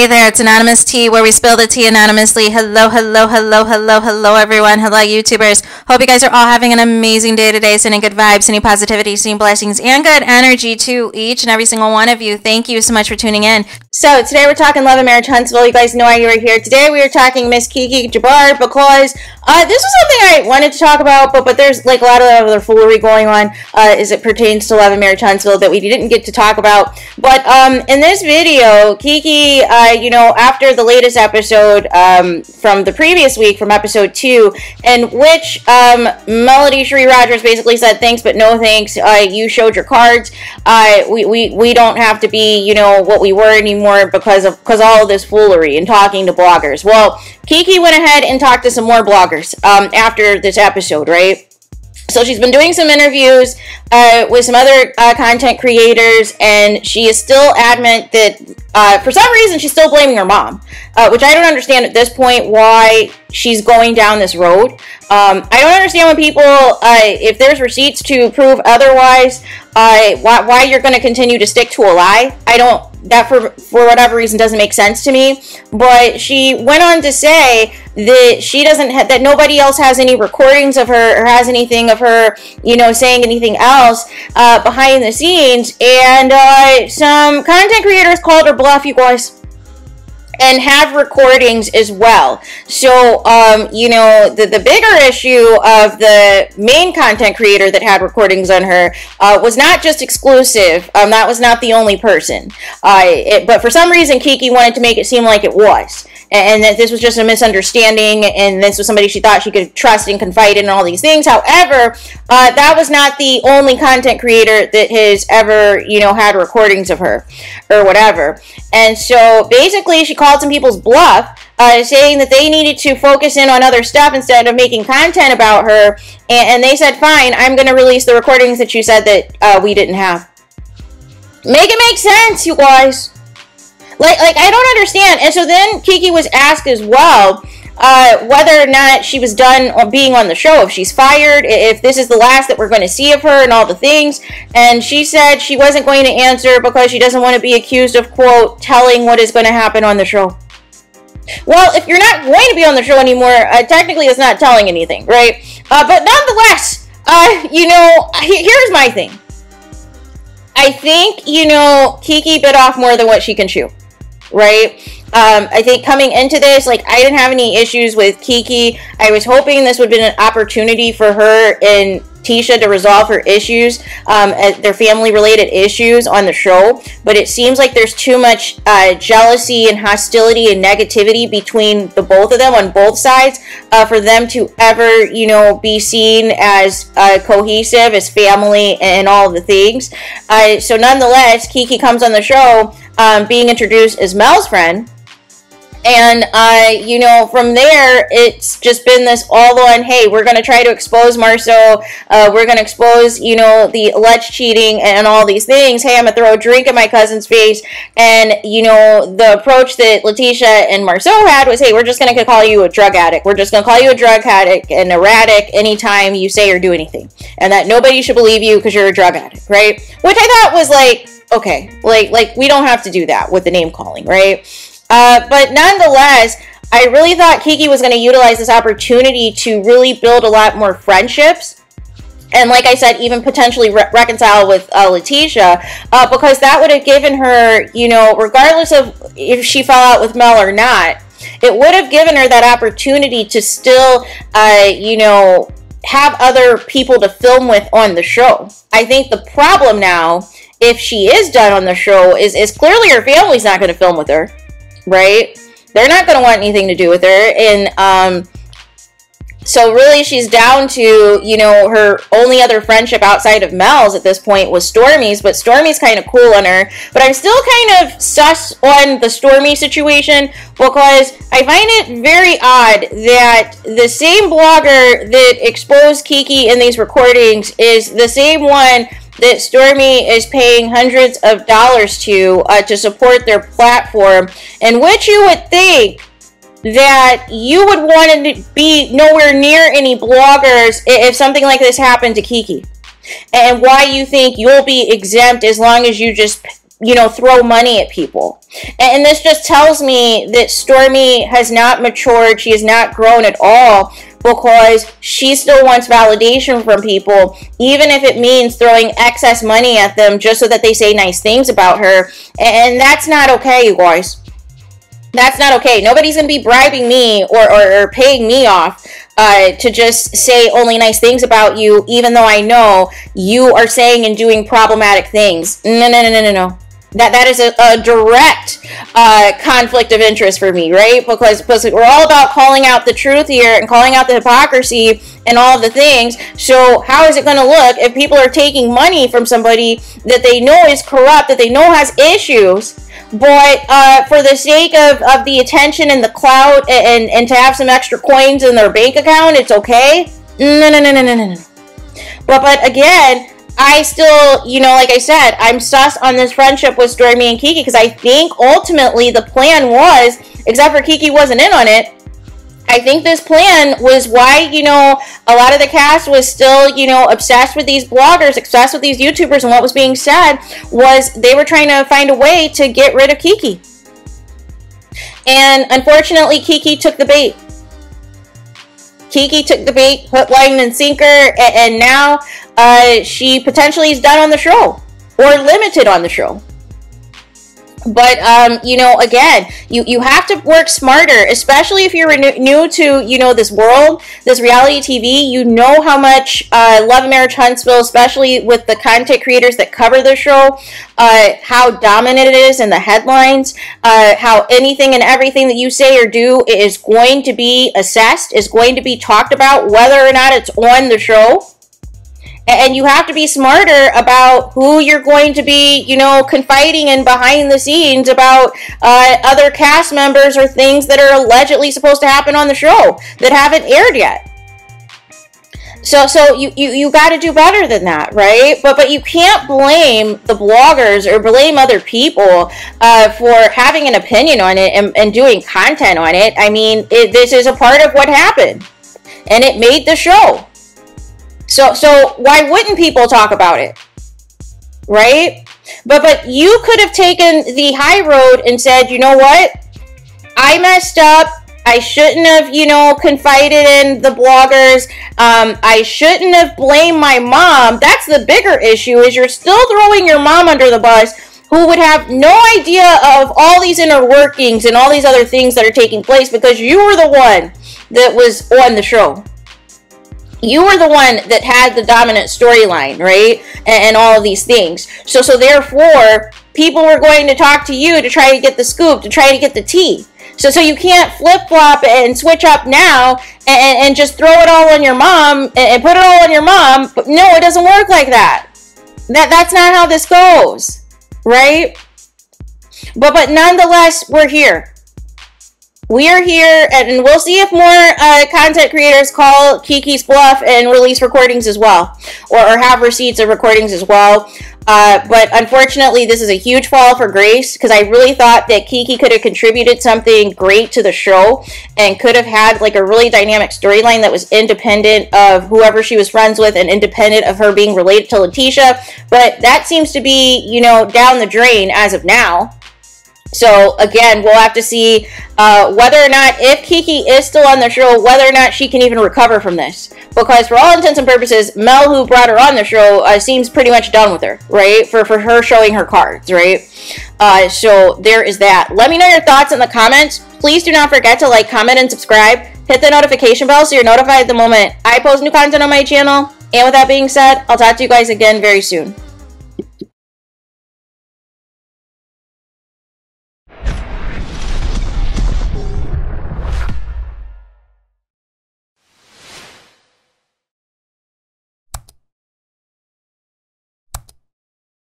Hey there, it's Anonymous Tea, where we spill the tea anonymously. Hello, hello, hello, hello, hello, everyone. Hello, YouTubers. Hope you guys are all having an amazing day today, sending good vibes, sending positivity, sending blessings, and good energy to each and every single one of you. Thank you so much for tuning in. So, today we're talking love and marriage, Huntsville. You guys know why you were here. Today we are talking Miss Keke Jabbar because this was something I wanted to talk about, but there's like a lot of other foolery going on as it pertains to love and marriage, Huntsville, that we didn't get to talk about. But in this video, Keke, you know, after the latest episode from the previous week, from episode 2, in which Melody Cherie Rogers basically said, thanks but no thanks, you showed your cards, we don't have to be, you know, what we were anymore because all of this foolery and talking to bloggers. Well, Keke went ahead and talked to some more bloggers after this episode, right? So she's been doing some interviews with some other content creators, and she is still adamant that for some reason she's still blaming her mom, which I don't understand at this point why she's going down this road. I don't understand when people, if there's receipts to prove otherwise, why you're going to continue to stick to a lie. That for whatever reason doesn't make sense to me. But she went on to say that she doesn't that nobody else has any recordings of her or has anything of her, you know, saying anything else behind the scenes. And some content creators called her bluff, you guys, and have recordings as well. So, you know, the bigger issue of the main content creator that had recordings on her was not just exclusive. That was not the only person. But for some reason, Keke wanted to make it seem like it was. And that this was just a misunderstanding, and this was somebody she thought she could trust and confide in and all these things. However, that was not the only content creator that has ever, you know, had recordings of her or whatever. And so basically she called some people's bluff, saying that they needed to focus in on other stuff instead of making content about her. And they said, fine, I'm going to release the recordings that you said that we didn't have. Make it make sense, you guys. Like I don't understand. And so then Keke was asked as well whether or not she was done being on the show, if she's fired, if this is the last that we're going to see of her and all the things. And she said she wasn't going to answer because she doesn't want to be accused of, quote, telling what is going to happen on the show. Well, if you're not going to be on the show anymore, technically it's not telling anything, right? But nonetheless, you know, here's my thing. I think, you know, Keke bit off more than what she can chew. Right? I think coming into this, like, I didn't have any issues with Keke. I was hoping this would have been an opportunity for her and Tisha to resolve her issues, their family-related issues on the show. But it seems like there's too much jealousy and hostility and negativity between the both of them on both sides for them to ever, you know, be seen as cohesive, as family, and all the things. So nonetheless, Keke comes on the show being introduced as Mel's friend. And, you know, from there, it's just been this all-on, hey, we're going to try to expose Marceau. We're going to expose, you know, the alleged cheating and all these things. Hey, I'm going to throw a drink in my cousin's face. And, you know, the approach that Letitia and Marceau had was, hey, we're just going to call you a drug addict. We're just going to call you a drug addict and erratic anytime you say or do anything. And that nobody should believe you because you're a drug addict, right? Which I thought was like, okay, like we don't have to do that with the name calling, right? But nonetheless, I really thought Keke was going to utilize this opportunity to really build a lot more friendships. And like I said, even potentially reconcile with Letitia, because that would have given her, you know, regardless of if she fell out with Mel or not, it would have given her that opportunity to still, you know, have other people to film with on the show. I think the problem now, if she is done on the show, is clearly her family's not going to film with her. Right? They're not going to want anything to do with her. And so really she's down to, you know, her only other friendship outside of Mel's at this point was Stormy's. But Stormy's kind of cool on her. But I'm still kind of sus on the Stormy situation because I find it very odd that the same blogger that exposed Keke in these recordings is the same one that Stormy is paying hundreds of dollars to support their platform, in which you would think that you would want to be nowhere near any bloggers if something like this happened to Keke. And why you think you'll be exempt as long as you just throw money at people. And this just tells me that Stormy has not matured. She has not grown at all, because she still wants validation from people, even if it means throwing excess money at them just so that they say nice things about her. And that's not okay, you guys. That's not okay. Nobody's going to be bribing me or paying me off to just say only nice things about you, even though I know you are saying and doing problematic things. No. That is a direct conflict of interest for me, right? Because we're all about calling out the truth here and calling out the hypocrisy and all of the things. So how is it going to look if people are taking money from somebody that they know is corrupt, that they know has issues, but for the sake of the attention and the clout and to have some extra coins in their bank account, it's okay? No. But again, I still, like I said, I'm sus on this friendship with Stormy and Keke, because I think ultimately the plan was, except for Keke wasn't in on it, I think this plan was why, a lot of the cast was still, obsessed with these bloggers, obsessed with these YouTubers, and what was being said was they were trying to find a way to get rid of Keke. And unfortunately, Keke took the bait. Keke took the bait, hook, line, and sinker, and now she potentially is done on the show, or limited on the show. But, again, you have to work smarter, especially if you're new to, this world, this reality TV. You know how much Love and Marriage Huntsville, especially with the content creators that cover the show, how dominant it is in the headlines, how anything and everything that you say or do is going to be assessed, is going to be talked about, whether or not it's on the show. And you have to be smarter about who you're going to be, confiding in behind the scenes about other cast members or things that are allegedly supposed to happen on the show that haven't aired yet. So you got to do better than that, right? But you can't blame the bloggers or blame other people for having an opinion on it and doing content on it. I mean, this is a part of what happened, and it made the show. So why wouldn't people talk about it, right? But you could have taken the high road and said, you know what? I messed up. I shouldn't have, confided in the bloggers. I shouldn't have blamed my mom. That's the bigger issue, is you're still throwing your mom under the bus, who would have no idea of all these inner workings and all these other things that are taking place, because you were the one that was on the show. You were the one that had the dominant storyline, right? And all of these things. So therefore, people were going to talk to you to try to get the scoop, to try to get the tea. So you can't flip-flop and switch up now and just throw it all on your mom and put it all on your mom. But no, it doesn't work like that. That's not how this goes, right? But nonetheless, we're here. We are here, and we'll see if more content creators call Keke's bluff and release recordings as well, or have receipts of recordings as well. But unfortunately, this is a huge fall for grace, because I really thought that Keke could have contributed something great to the show and could have had like a really dynamic storyline that was independent of whoever she was friends with and independent of her being related to Letitia. But that seems to be, down the drain as of now. So again, we'll have to see whether or not, if Keke is still on the show, whether or not she can even recover from this. Because for all intents and purposes, Mel, who brought her on the show, seems pretty much done with her, right? For her showing her cards, right? So there is that. Let me know your thoughts in the comments. Please do not forget to like, comment, and subscribe. Hit the notification bell so you're notified the moment I post new content on my channel. And with that being said, I'll talk to you guys again very soon.